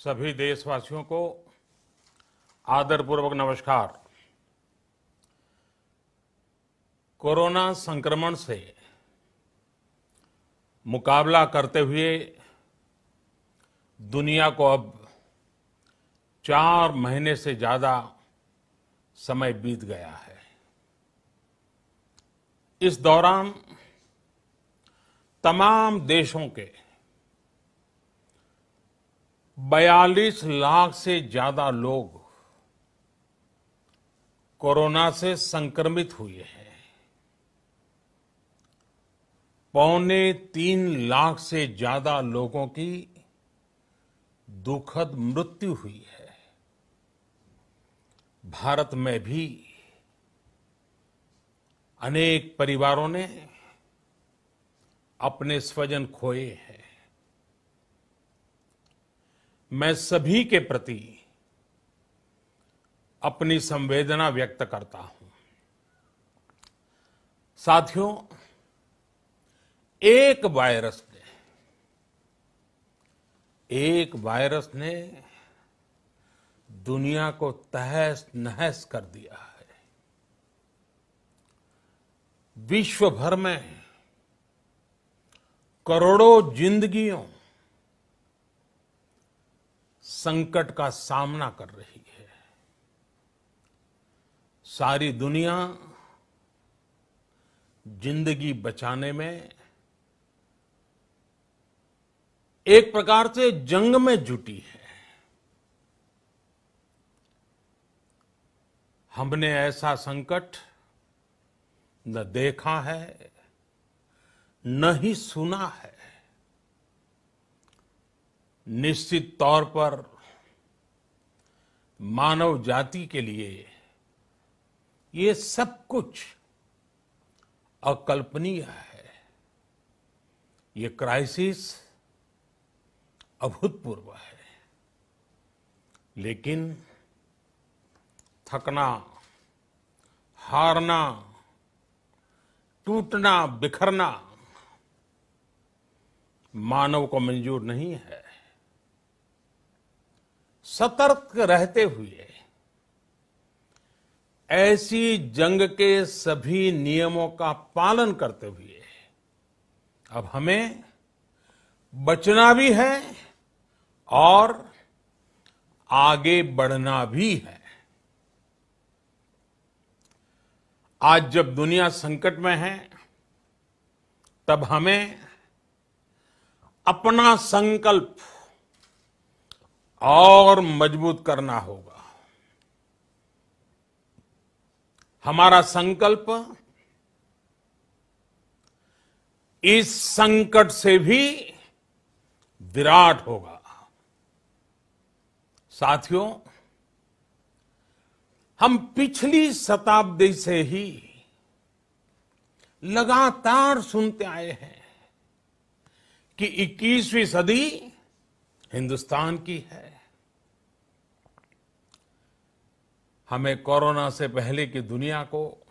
सभी देशवासियों को आदरपूर्वक नमस्कार। कोरोना संक्रमण से मुकाबला करते हुए दुनिया को अब 4 महीने से ज्यादा समय बीत गया है। इस दौरान तमाम देशों के 42 लाख से ज्यादा लोग कोरोना से संक्रमित हुए हैं। 2.25 लाख से ज्यादा लोगों की दुखद मृत्यु हुई है। भारत में भी अनेक परिवारों ने अपने स्वजन खोए हैं। मैं सभी के प्रति अपनी संवेदना व्यक्त करता हूं। साथियों, एक वायरस ने दुनिया को तहस नहस कर दिया है। विश्व भर में करोड़ों जिंदगियों संकट का सामना कर रही है। सारी दुनिया जिंदगी बचाने में एक प्रकार से जंग में जुटी है। हमने ऐसा संकट न देखा है, न ही सुना है। निश्चित तौर पर मानव जाति के लिए ये सब कुछ अकल्पनीय है। ये क्राइसिस अभूतपूर्व है। लेकिन थकना, हारना, टूटना, बिखरना मानव को मंजूर नहीं है। सतर्क रहते हुए ऐसी जंग के सभी नियमों का पालन करते हुए अब हमें बचना भी है और आगे बढ़ना भी है। आज जब दुनिया संकट में है, तब हमें अपना संकल्प और मजबूत करना होगा। हमारा संकल्प इस संकट से भी विराट होगा। साथियों, हम पिछली शताब्दी से ही लगातार सुनते आए हैं कि 21वीं सदी हिंदुस्तान की है। हमें कोरोना से पहले की दुनिया को,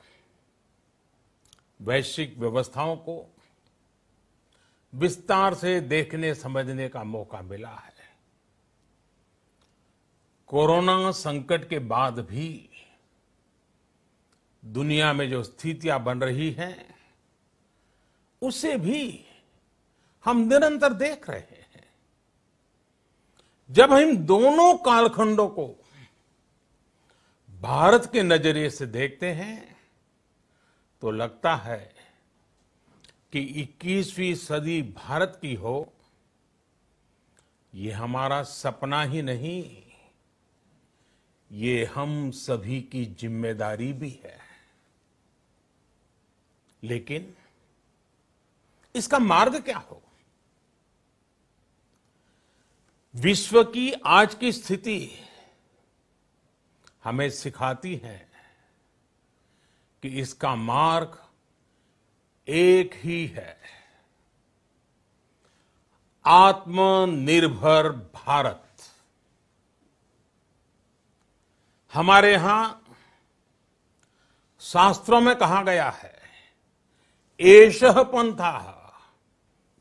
वैश्विक व्यवस्थाओं को विस्तार से देखने समझने का मौका मिला है। कोरोना संकट के बाद भी दुनिया में जो स्थितियां बन रही हैं, उसे भी हम निरंतर देख रहे हैं। जब हम दोनों कालखंडों को भारत के नजरिए से देखते हैं, तो लगता है कि 21वीं सदी भारत की हो, ये हमारा सपना ही नहीं, ये हम सभी की जिम्मेदारी भी है। लेकिन इसका मार्ग क्या हो? विश्व की आज की स्थिति हमें सिखाती है कि इसका मार्ग एक ही है, आत्मनिर्भर भारत। हमारे यहां शास्त्रों में कहा गया है, एषः पंथः,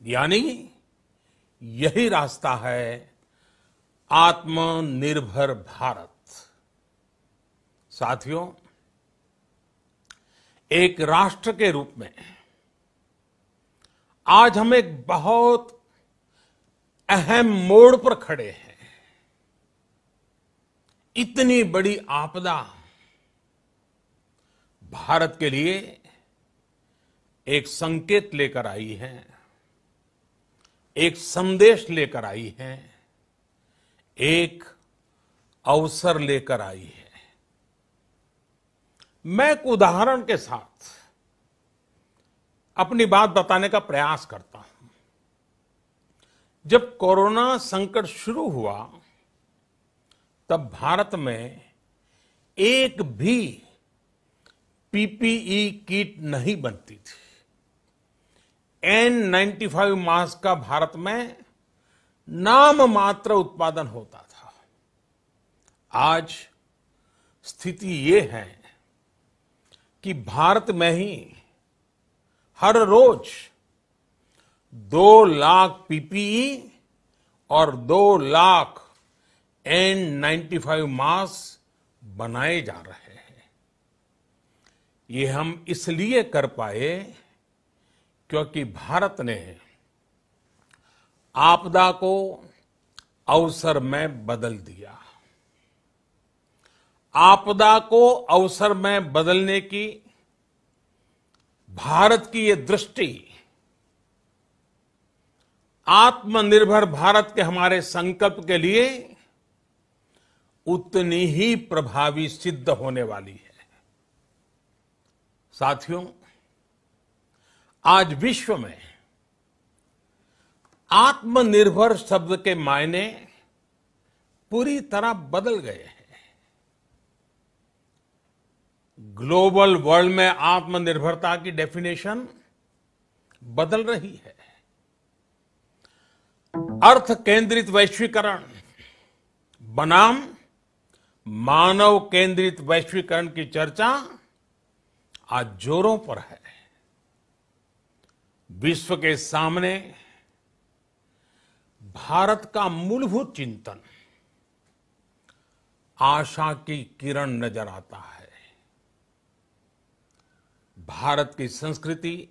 यानी यही रास्ता है आत्मनिर्भर भारत। साथियों, एक राष्ट्र के रूप में आज हम एक बहुत अहम मोड़ पर खड़े हैं। इतनी बड़ी आपदा भारत के लिए एक संकेत लेकर आई है, एक संदेश लेकर आई है, एक अवसर लेकर आई है। मैं एक उदाहरण के साथ अपनी बात बताने का प्रयास करता हूं। जब कोरोना संकट शुरू हुआ तब भारत में एक भी पीपीई किट नहीं बनती थी। N95 मास्क का भारत में नाम मात्र उत्पादन होता था। आज स्थिति ये है कि भारत में ही हर रोज 2 लाख पीपीई और 2 लाख N95 मास्क बनाए जा रहे हैं। ये हम इसलिए कर पाए क्योंकि भारत ने आपदा को अवसर में बदल दिया। आपदा को अवसर में बदलने की भारत की ये दृष्टि आत्मनिर्भर भारत के हमारे संकल्प के लिए उतनी ही प्रभावी सिद्ध होने वाली है। साथियों, आज विश्व में आत्मनिर्भर शब्द के मायने पूरी तरह बदल गए हैं। ग्लोबल वर्ल्ड में आत्मनिर्भरता की डेफिनेशन बदल रही है। अर्थ केंद्रित वैश्वीकरण बनाम मानव केंद्रित वैश्वीकरण की चर्चा आज जोरों पर है। विश्व के सामने भारत का मूलभूत चिंतन आशा की किरण नजर आता है। भारत की संस्कृति,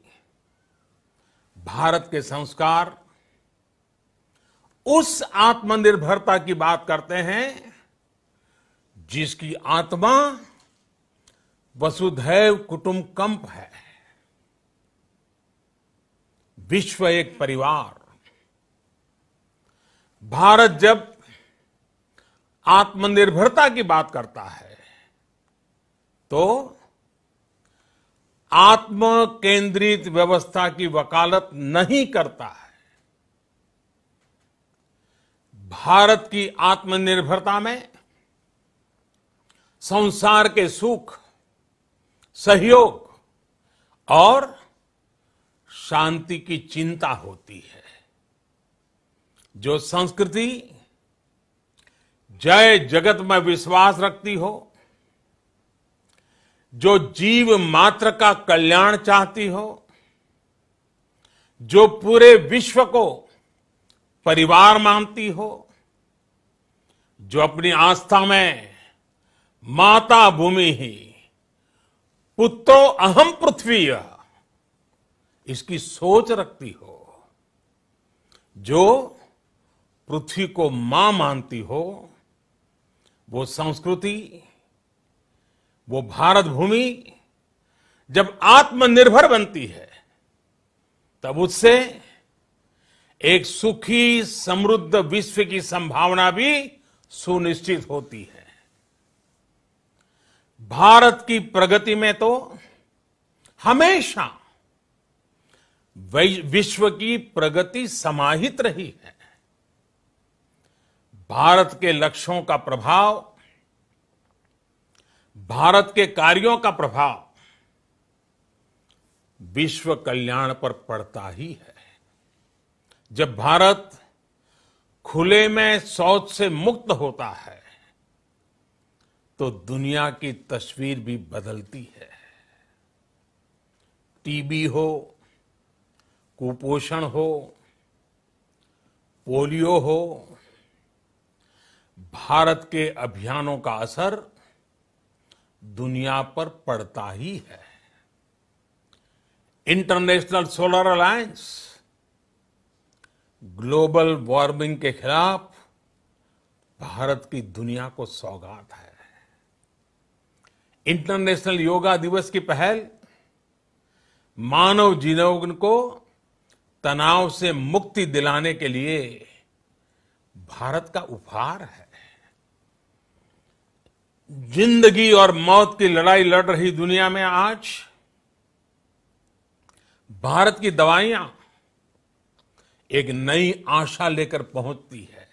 भारत के संस्कार उस आत्मनिर्भरता की बात करते हैं जिसकी आत्मा वसुधैव कुटुंबकम है। विश्व एक परिवार। भारत जब आत्मनिर्भरता की बात करता है तो आत्म केंद्रित व्यवस्था की वकालत नहीं करता है। भारत की आत्मनिर्भरता में संसार के सुख, सहयोग और शांति की चिंता होती है। जो संस्कृति जय जगत में विश्वास रखती हो, जो जीव मात्र का कल्याण चाहती हो, जो पूरे विश्व को परिवार मानती हो, जो अपनी आस्था में माता भूमि ही पुत्रो अहम पृथ्वी इसकी सोच रखती हो, जो पृथ्वी को मां मानती हो, वो संस्कृति, वो भारत भूमि जब आत्मनिर्भर बनती है तब उससे एक सुखी समृद्ध विश्व की संभावना भी सुनिश्चित होती है। भारत की प्रगति में तो हमेशा विश्व की प्रगति समाहित रही है। भारत के लक्ष्यों का प्रभाव, भारत के कार्यों का प्रभाव विश्व कल्याण पर पड़ता ही है। जब भारत खुले में शौच से मुक्त होता है तो दुनिया की तस्वीर भी बदलती है। टीबी हो, कुपोषण हो, पोलियो हो, भारत के अभियानों का असर दुनिया पर पड़ता ही है। International solar alliance global warming के खिलाफ भारत की दुनिया को सौगात है। इंटरनेशनल योगा दिवस की पहल मानव जीवन को तनाव से मुक्ति दिलाने के लिए भारत का उपहार है। जिंदगी और मौत की लड़ाई लड़ रही दुनिया में आज भारत की दवाइयां एक नई आशा लेकर पहुंचती है।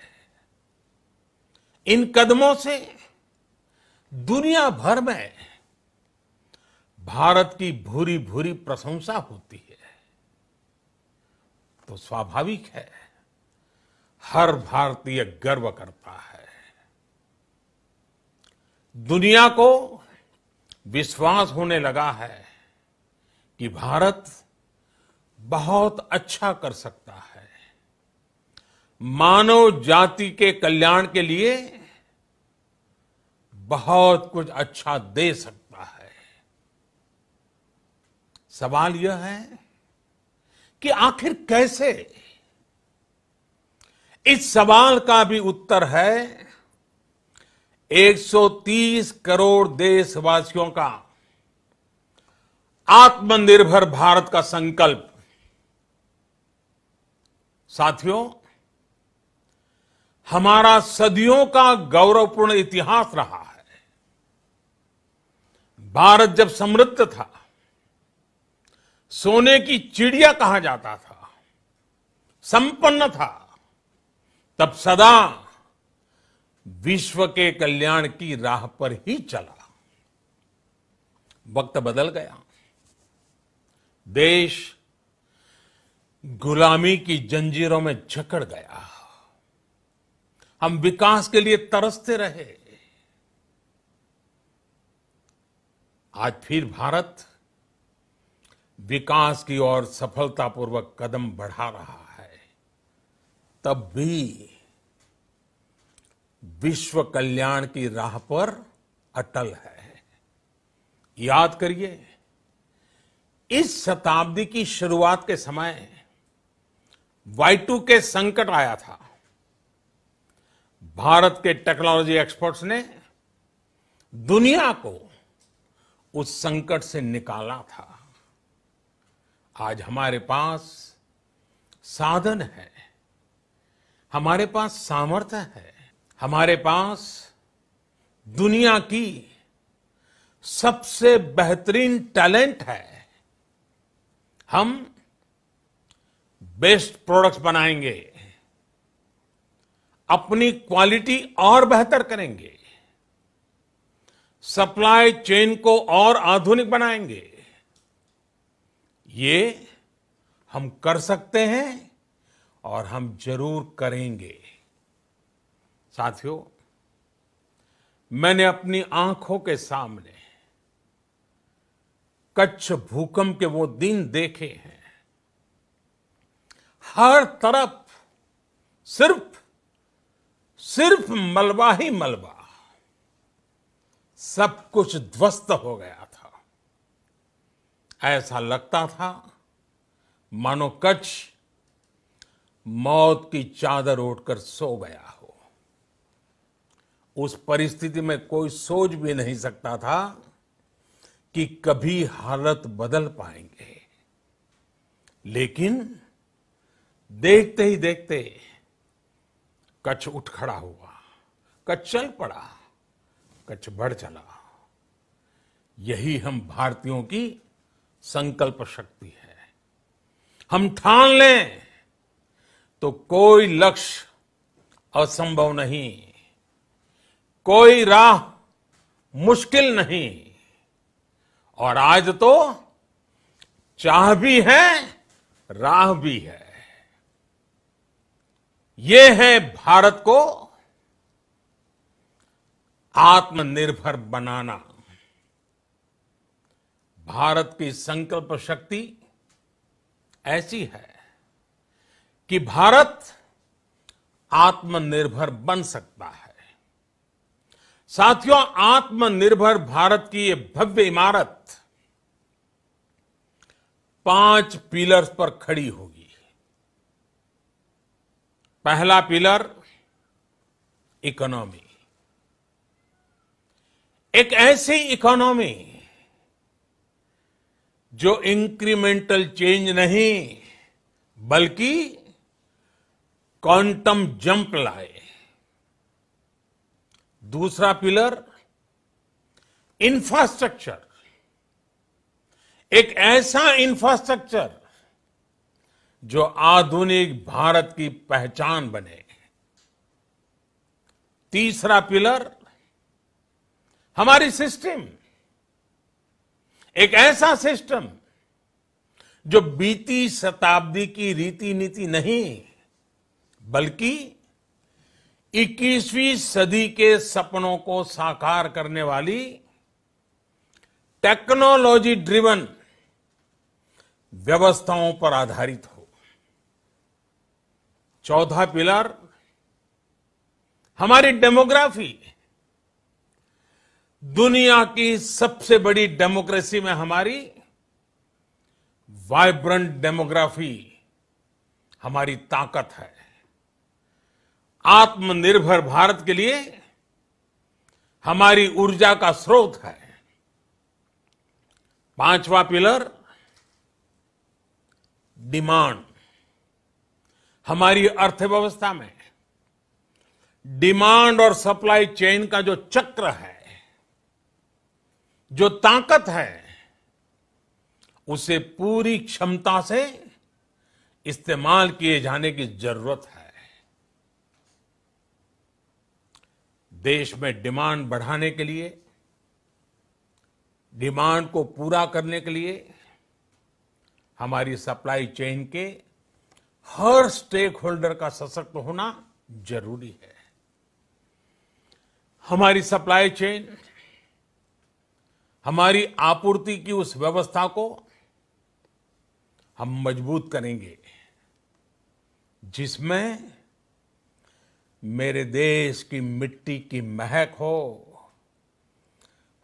इन कदमों से दुनिया भर में भारत की भूरी भूरी प्रशंसा होती है। तो स्वाभाविक है, हर भारतीय गर्व करता है। दुनिया को विश्वास होने लगा है कि भारत बहुत अच्छा कर सकता है, मानव जाति के कल्याण के लिए बहुत कुछ अच्छा दे सकता है। सवाल यह है कि आखिर कैसे? इस सवाल का भी उत्तर है 130 करोड़ देशवासियों का आत्मनिर्भर भारत का संकल्प। साथियों, हमारा सदियों का गौरवपूर्ण इतिहास रहा है। भारत जब समृद्ध था, सोने की चिड़िया कहा जाता था, संपन्न था, तब सदा विश्व के कल्याण की राह पर ही चला। वक्त बदल गया, देश गुलामी की जंजीरों में जकड़ गया। हम विकास के लिए तरसते रहे। आज फिर भारत विकास की ओर सफलतापूर्वक कदम बढ़ा रहा है। तब भी विश्व कल्याण की राह पर अटल है। याद करिए, इस शताब्दी की शुरुआत के समय Y2K संकट आया था। भारत के टेक्नोलॉजी एक्सपर्ट्स ने दुनिया को उस संकट से निकाला था। आज हमारे पास साधन है, हमारे पास सामर्थ्य है, हमारे पास दुनिया की सबसे बेहतरीन टैलेंट है। हम बेस्ट प्रोडक्ट्स बनाएंगे, अपनी क्वालिटी और बेहतर करेंगे, सप्लाई चेन को और आधुनिक बनाएंगे। ये हम कर सकते हैं और हम जरूर करेंगे। साथियों, मैंने अपनी आंखों के सामने कच्छ भूकंप के वो दिन देखे हैं। हर तरफ सिर्फ मलबा ही मलबा, सब कुछ ध्वस्त हो गया था। ऐसा लगता था मानो कच्छ मौत की चादर ओढ़कर सो गया हो। उस परिस्थिति में कोई सोच भी नहीं सकता था कि कभी हालत बदल पाएंगे। लेकिन देखते ही देखते कच्छ उठ खड़ा हुआ, कच्छ चल पड़ा, कच्छ बढ़ चला। यही हम भारतीयों की संकल्प शक्ति है। हम ठान लें तो कोई लक्ष्य असंभव नहीं, कोई राह मुश्किल नहीं। और आज तो चाह भी है, राह भी है। ये है भारत को आत्मनिर्भर बनाना। भारत की संकल्प शक्ति ऐसी है कि भारत आत्मनिर्भर बन सकता है। साथियों, आत्मनिर्भर भारत की ये भव्य इमारत 5 पिलर्स पर खड़ी होगी। पहला पिलर इकोनॉमी। एक ऐसी इकोनॉमी जो इंक्रीमेंटल चेंज नहीं बल्कि क्वांटम जंप लाए। दूसरा पिलर इंफ्रास्ट्रक्चर। एक ऐसा इंफ्रास्ट्रक्चर जो आधुनिक भारत की पहचान बने। तीसरा पिलर हमारी सिस्टम। एक ऐसा सिस्टम जो बीती शताब्दी की रीति नीति नहीं बल्कि 21वीं सदी के सपनों को साकार करने वाली टेक्नोलॉजी ड्रिवन व्यवस्थाओं पर आधारित हो। चौथा पिलर हमारी डेमोग्राफी। दुनिया की सबसे बड़ी डेमोक्रेसी में हमारी वाइब्रेंट डेमोग्राफी हमारी ताकत है। आत्मनिर्भर भारत के लिए हमारी ऊर्जा का स्रोत है। पांचवा पिलर डिमांड। हमारी अर्थव्यवस्था में डिमांड और सप्लाई चेन का जो चक्र है, जो ताकत है, उसे पूरी क्षमता से इस्तेमाल किए जाने की जरूरत है। देश में डिमांड बढ़ाने के लिए, डिमांड को पूरा करने के लिए हमारी सप्लाई चेन के हर स्टेक होल्डर का सशक्त होना जरूरी है। हमारी सप्लाई चेन, हमारी आपूर्ति की उस व्यवस्था को हम मजबूत करेंगे जिसमें मेरे देश की मिट्टी की महक हो,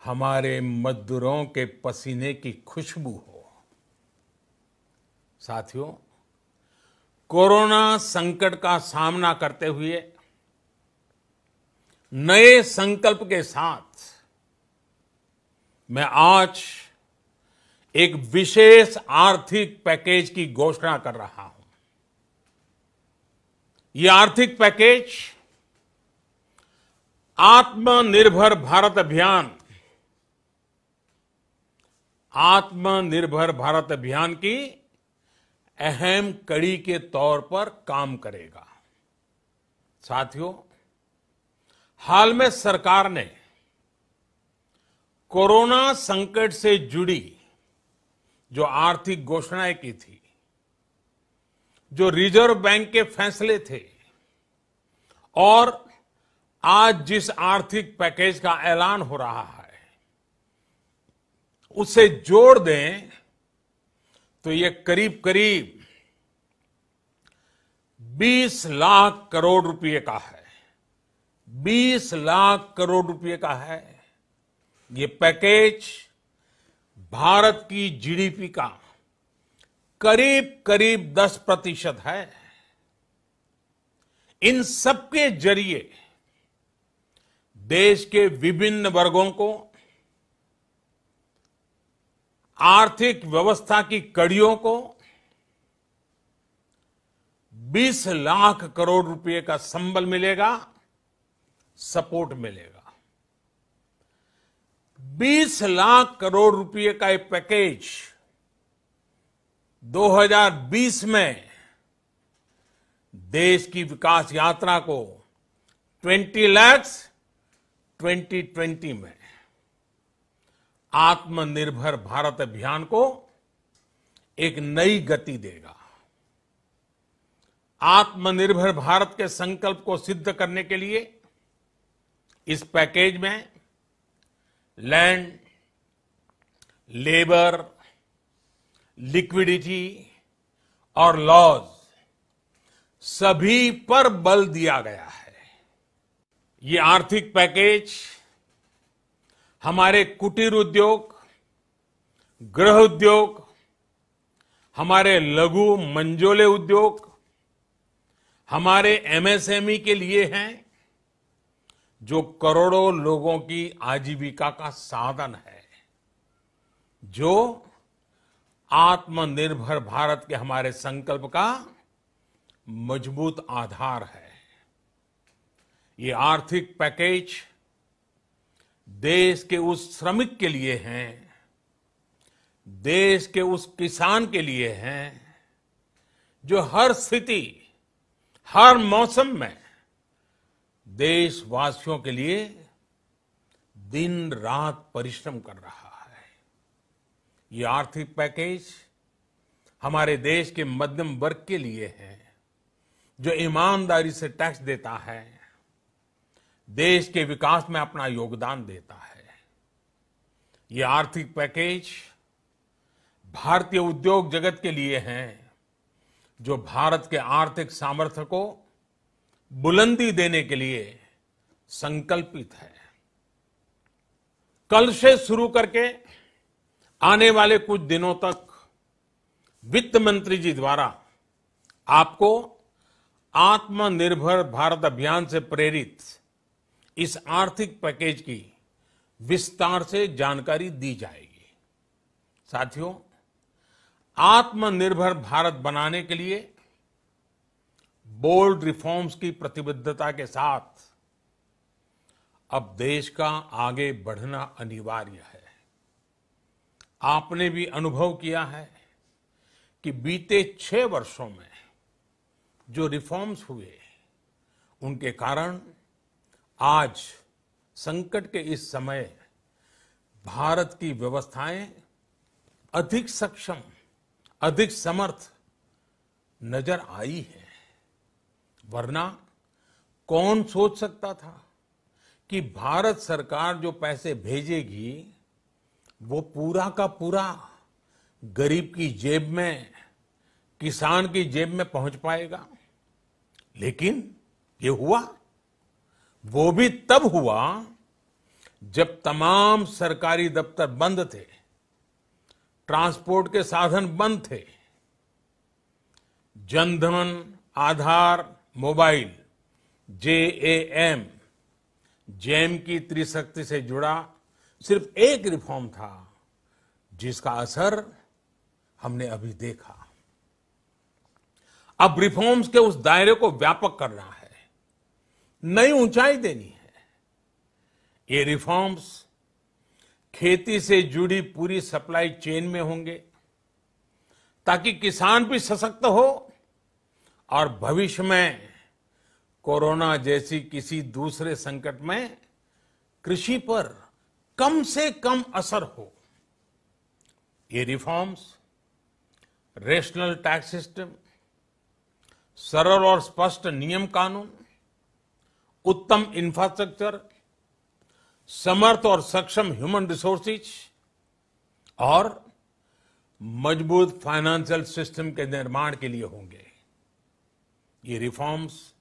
हमारे मजदूरों के पसीने की खुशबू हो। साथियों, कोरोना संकट का सामना करते हुए नए संकल्प के साथ मैं आज एक विशेष आर्थिक पैकेज की घोषणा कर रहा हूं। यह आर्थिक पैकेज आत्मनिर्भर भारत अभियान, आत्मनिर्भर भारत अभियान की अहम कड़ी के तौर पर काम करेगा। साथियों, हाल में सरकार ने कोरोना संकट से जुड़ी जो आर्थिक घोषणाएं की थी, जो रिजर्व बैंक के फैसले थे और आज जिस आर्थिक पैकेज का ऐलान हो रहा है, उसे जोड़ दें तो ये करीब करीब 20 लाख करोड़ रुपए का है। 20 लाख करोड़ रुपए का है। ये पैकेज भारत की जीडीपी का करीब करीब 10% है। इन सबके जरिए देश के विभिन्न वर्गों को आर्थिक व्यवस्था की कड़ियों को 20 लाख करोड़ रुपए का संबल मिलेगा, सपोर्ट मिलेगा। 20 लाख करोड़ रुपए का ये पैकेज 2020 में देश की विकास यात्रा को 20 लाख 2020 में आत्मनिर्भर भारत अभियान को एक नई गति देगा। आत्मनिर्भर भारत के संकल्प को सिद्ध करने के लिए इस पैकेज में लैंड, लेबर, लिक्विडिटी और लॉज सभी पर बल दिया गया है। ये आर्थिक पैकेज हमारे कुटीर उद्योग, गृह उद्योग, हमारे लघु मंझोले उद्योग, हमारे एमएसएमई के लिए हैं, जो करोड़ों लोगों की आजीविका का साधन है, जो आत्मनिर्भर भारत के हमारे संकल्प का मजबूत आधार है। ये आर्थिक पैकेज देश के उस श्रमिक के लिए हैं, देश के उस किसान के लिए हैं, जो हर स्थिति, हर मौसम में देशवासियों के लिए दिन रात परिश्रम कर रहा है। ये आर्थिक पैकेज हमारे देश के मध्यम वर्ग के लिए है, जो ईमानदारी से टैक्स देता है, देश के विकास में अपना योगदान देता है। ये आर्थिक पैकेज भारतीय उद्योग जगत के लिए है, जो भारत के आर्थिक सामर्थ्य को बुलंदी देने के लिए संकल्पित है। कल से शुरू करके आने वाले कुछ दिनों तक वित्त मंत्री जी द्वारा आपको आत्मनिर्भर भारत अभियान से प्रेरित इस आर्थिक पैकेज की विस्तार से जानकारी दी जाएगी। साथियों, आत्मनिर्भर भारत बनाने के लिए बोल्ड रिफॉर्म्स की प्रतिबद्धता के साथ अब देश का आगे बढ़ना अनिवार्य है। आपने भी अनुभव किया है कि बीते 6 वर्षों में जो रिफॉर्म्स हुए, उनके कारण आज संकट के इस समय भारत की व्यवस्थाएं अधिक सक्षम, अधिक समर्थ नजर आई है। वरना कौन सोच सकता था कि भारत सरकार जो पैसे भेजेगी वो पूरा का पूरा गरीब की जेब में, किसान की जेब में पहुंच पाएगा। लेकिन ये हुआ, वो भी तब हुआ जब तमाम सरकारी दफ्तर बंद थे, ट्रांसपोर्ट के साधन बंद थे, जनधन, आधार, मोबाइल, जेम की त्रिशक्ति से जुड़ा सिर्फ एक रिफॉर्म था, जिसका असर हमने अभी देखा। अब रिफॉर्म्स के उस दायरे को व्यापक करना है, नई ऊंचाई देनी है। ये रिफॉर्म्स खेती से जुड़ी पूरी सप्लाई चेन में होंगे, ताकि किसान भी सशक्त हो और भविष्य में कोरोना जैसी किसी दूसरे संकट में कृषि पर कम से कम असर हो। ये रिफॉर्म्स रेशनल टैक्स सिस्टम, सरल और स्पष्ट नियम कानून, उत्तम इंफ्रास्ट्रक्चर, समर्थ और सक्षम ह्यूमन रिसोर्सेज और मजबूत फाइनेंशियल सिस्टम के निर्माण के लिए होंगे। ये रिफॉर्म्स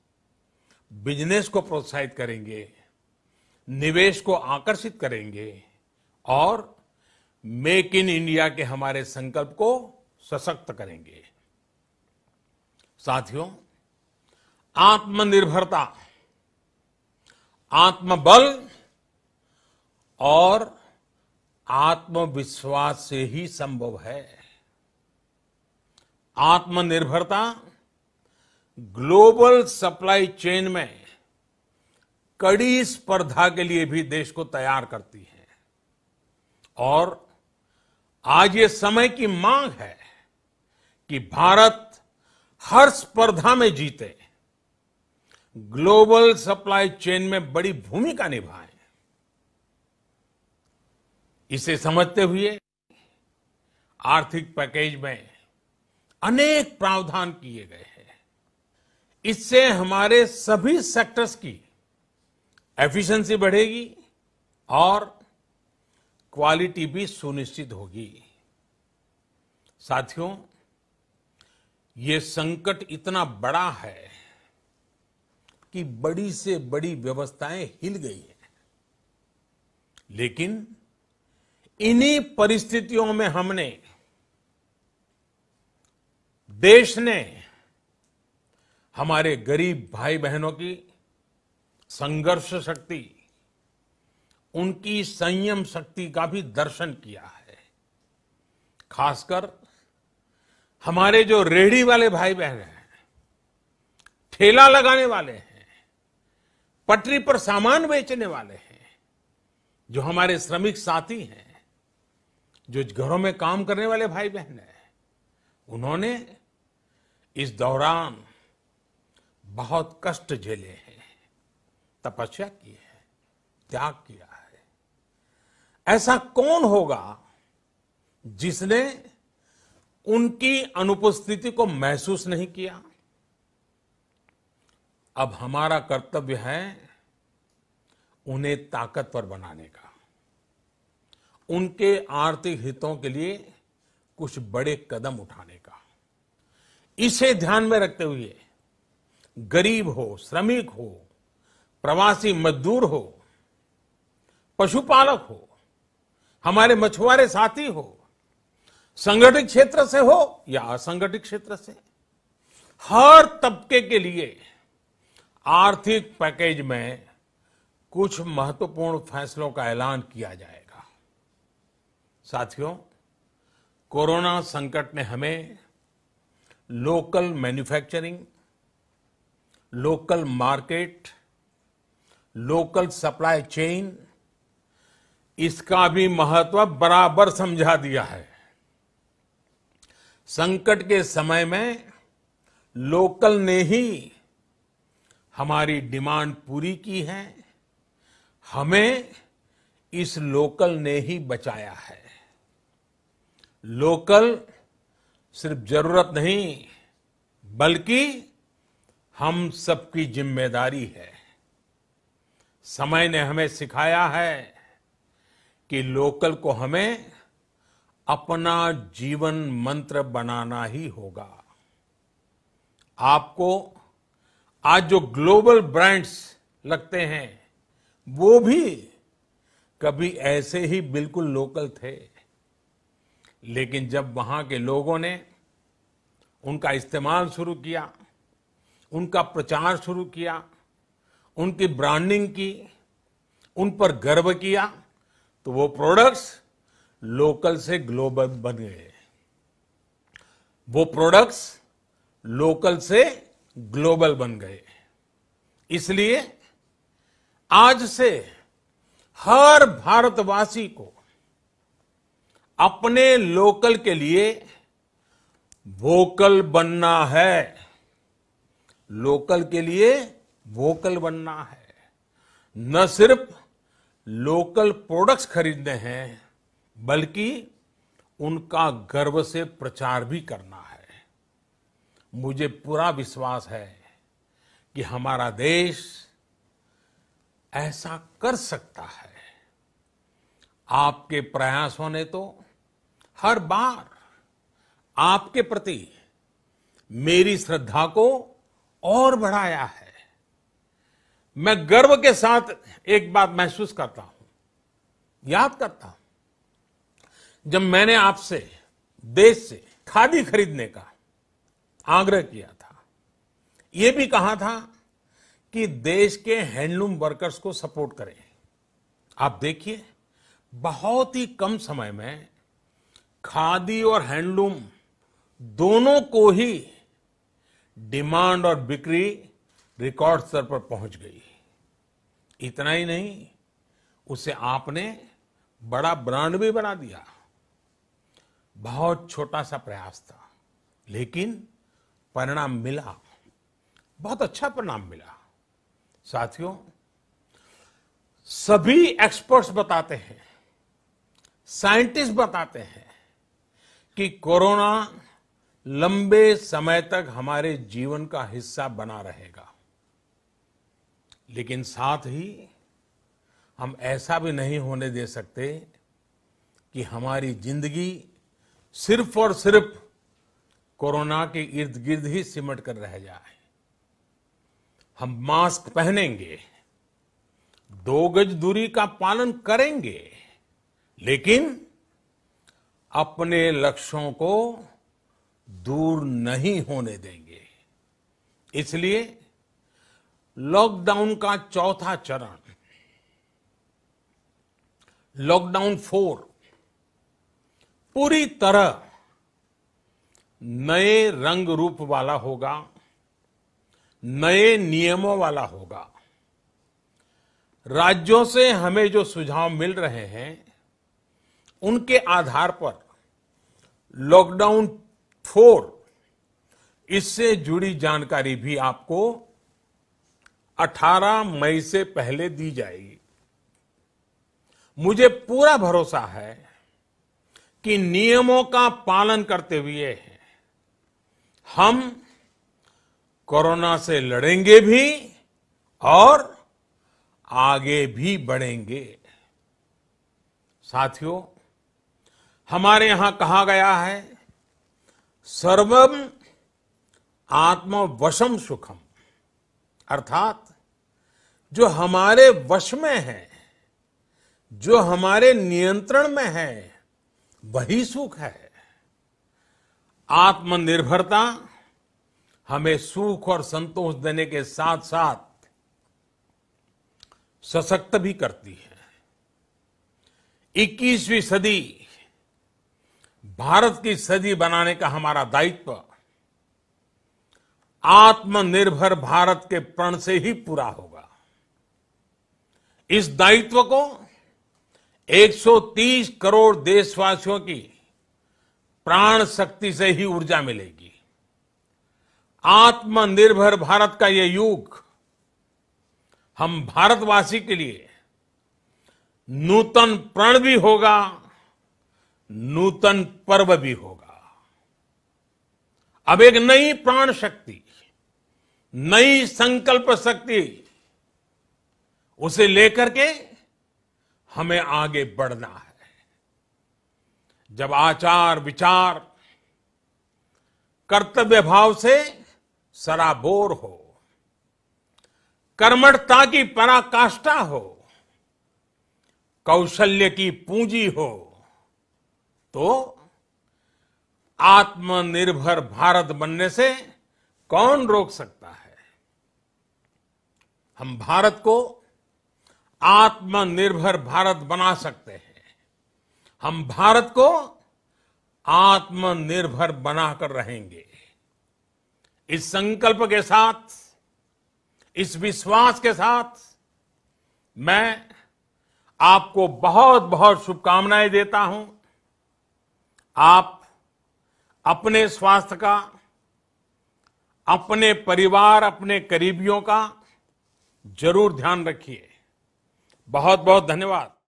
बिजनेस को प्रोत्साहित करेंगे, निवेश को आकर्षित करेंगे और मेक इन इंडिया के हमारे संकल्प को सशक्त करेंगे। साथियों, आत्मनिर्भरता, आत्मबल और आत्मविश्वास से ही संभव है। आत्मनिर्भरता ग्लोबल सप्लाई चेन में कड़ी स्पर्धा के लिए भी देश को तैयार करती है और आज ये समय की मांग है कि भारत हर स्पर्धा में जीते, ग्लोबल सप्लाई चेन में बड़ी भूमिका निभाए। इसे समझते हुए आर्थिक पैकेज में अनेक प्रावधान किए गए हैं। इससे हमारे सभी सेक्टर्स की एफिशिएंसी बढ़ेगी और क्वालिटी भी सुनिश्चित होगी। साथियों, ये संकट इतना बड़ा है कि बड़ी से बड़ी व्यवस्थाएं हिल गई हैं। लेकिन इन्हीं परिस्थितियों में हमने, देश ने हमारे गरीब भाई बहनों की संघर्ष शक्ति, उनकी संयम शक्ति का भी दर्शन किया है। खासकर हमारे जो रेहड़ी वाले भाई बहन हैं, ठेला लगाने वाले हैं, पटरी पर सामान बेचने वाले हैं, जो हमारे श्रमिक साथी हैं, जो घरों में काम करने वाले भाई बहन हैं, उन्होंने इस दौरान बहुत कष्ट झेले हैं, तपस्या की है, त्याग किया है। ऐसा कौन होगा जिसने उनकी अनुपस्थिति को महसूस नहीं किया? अब हमारा कर्तव्य है उन्हें ताकतवर बनाने का, उनके आर्थिक हितों के लिए कुछ बड़े कदम उठाने का। इसे ध्यान में रखते हुए गरीब हो, श्रमिक हो, प्रवासी मजदूर हो, पशुपालक हो, हमारे मछुआरे साथी हो, संगठित क्षेत्र से हो या असंगठित क्षेत्र से, हर तबके के लिए आर्थिक पैकेज में कुछ महत्वपूर्ण फैसलों का ऐलान किया जाएगा। साथियों, कोरोना संकट ने हमें local manufacturing, local market, local supply chain, इसका भी महत्व बराबर समझा दिया है। संकट के समय में लोकल ने ही हमारी डिमांड पूरी की है, हमें इस लोकल ने ही बचाया है। लोकल सिर्फ जरूरत नहीं, बल्कि हम सबकी जिम्मेदारी है। समय ने हमें सिखाया है कि लोकल को हमें अपना जीवन मंत्र बनाना ही होगा। आपको आज जो ग्लोबल ब्रांड्स लगते हैं, वो भी कभी ऐसे ही बिल्कुल लोकल थे, लेकिन जब वहां के लोगों ने उनका इस्तेमाल शुरू किया, उनका प्रचार शुरू किया, उनकी ब्रांडिंग की, उन पर गर्व किया, तो वो प्रोडक्ट्स लोकल से ग्लोबल बन गए। वो प्रोडक्ट्स लोकल से ग्लोबल बन गए। इसलिए आज से हर भारतवासी को अपने लोकल के लिए वोकल बनना है। लोकल के लिए वोकल बनना है। न सिर्फ लोकल प्रोडक्ट्स खरीदने हैं, बल्कि उनका गर्व से प्रचार भी करना है। मुझे पूरा विश्वास है कि हमारा देश ऐसा कर सकता है। आपके प्रयासों ने तो हर बार आपके प्रति मेरी श्रद्धा को और बढ़ाया है। मैं गर्व के साथ एक बात महसूस करता हूं, याद करता हूं, जब मैंने आपसे देश से खादी खरीदने का आग्रह किया था, यह भी कहा था कि देश के हैंडलूम वर्कर्स को सपोर्ट करें। आप देखिए, बहुत ही कम समय में खादी और हैंडलूम दोनों को ही डिमांड और बिक्री रिकॉर्ड स्तर पर पहुंच गई। इतना ही नहीं, उसे आपने बड़ा ब्रांड भी बना दिया। बहुत छोटा सा प्रयास था, लेकिन परिणाम मिला, बहुत अच्छा परिणाम मिला। साथियों, सभी एक्सपर्ट्स बताते हैं, साइंटिस्ट बताते हैं कि कोरोना लंबे समय तक हमारे जीवन का हिस्सा बना रहेगा। लेकिन साथ ही हम ऐसा भी नहीं होने दे सकते कि हमारी जिंदगी सिर्फ और सिर्फ कोरोना के इर्द गिर्द ही सिमट कर रह जाए। हम मास्क पहनेंगे, 2 गज दूरी का पालन करेंगे, लेकिन अपने लक्ष्यों को दूर नहीं होने देंगे। इसलिए लॉकडाउन का चौथा चरण, लॉकडाउन 4, पूरी तरह नए रंग रूप वाला होगा, नए नियमों वाला होगा। राज्यों से हमें जो सुझाव मिल रहे हैं, उनके आधार पर लॉकडाउन 4, इससे जुड़ी जानकारी भी आपको 18 मई से पहले दी जाएगी। मुझे पूरा भरोसा है कि नियमों का पालन करते हुए हम कोरोना से लड़ेंगे भी और आगे भी बढ़ेंगे। साथियों, हमारे यहां कहा गया है, सर्वम आत्मवशम सुखम, अर्थात जो हमारे वश में है, जो हमारे नियंत्रण में है, वही सुख है। आत्मनिर्भरता हमें सुख और संतोष देने के साथ साथ सशक्त भी करती है। 21वीं सदी भारत की सदी बनाने का हमारा दायित्व आत्मनिर्भर भारत के प्रण से ही पूरा होगा। इस दायित्व को 130 करोड़ देशवासियों की प्राण शक्ति से ही ऊर्जा मिलेगी। आत्मनिर्भर भारत का ये युग हम भारतवासी के लिए नूतन प्रण भी होगा, नूतन पर्व भी होगा। अब एक नई प्राण शक्ति, नई संकल्प शक्ति, उसे लेकर के हमें आगे बढ़ना है। जब आचार विचार कर्तव्य भाव से सराबोर हो, कर्मठता की पराकाष्ठा हो, कौशल्य की पूंजी हो, तो आत्मनिर्भर भारत बनने से कौन रोक सकता है। हम भारत को आत्मनिर्भर भारत बना सकते हैं। हम भारत को आत्मनिर्भर बनाकर रहेंगे। इस संकल्प के साथ, इस विश्वास के साथ मैं आपको बहुत बहुत शुभकामनाएं देता हूं। आप अपने स्वास्थ्य का, अपने परिवार, अपने करीबियों का जरूर ध्यान रखिए। बहुत बहुत धन्यवाद।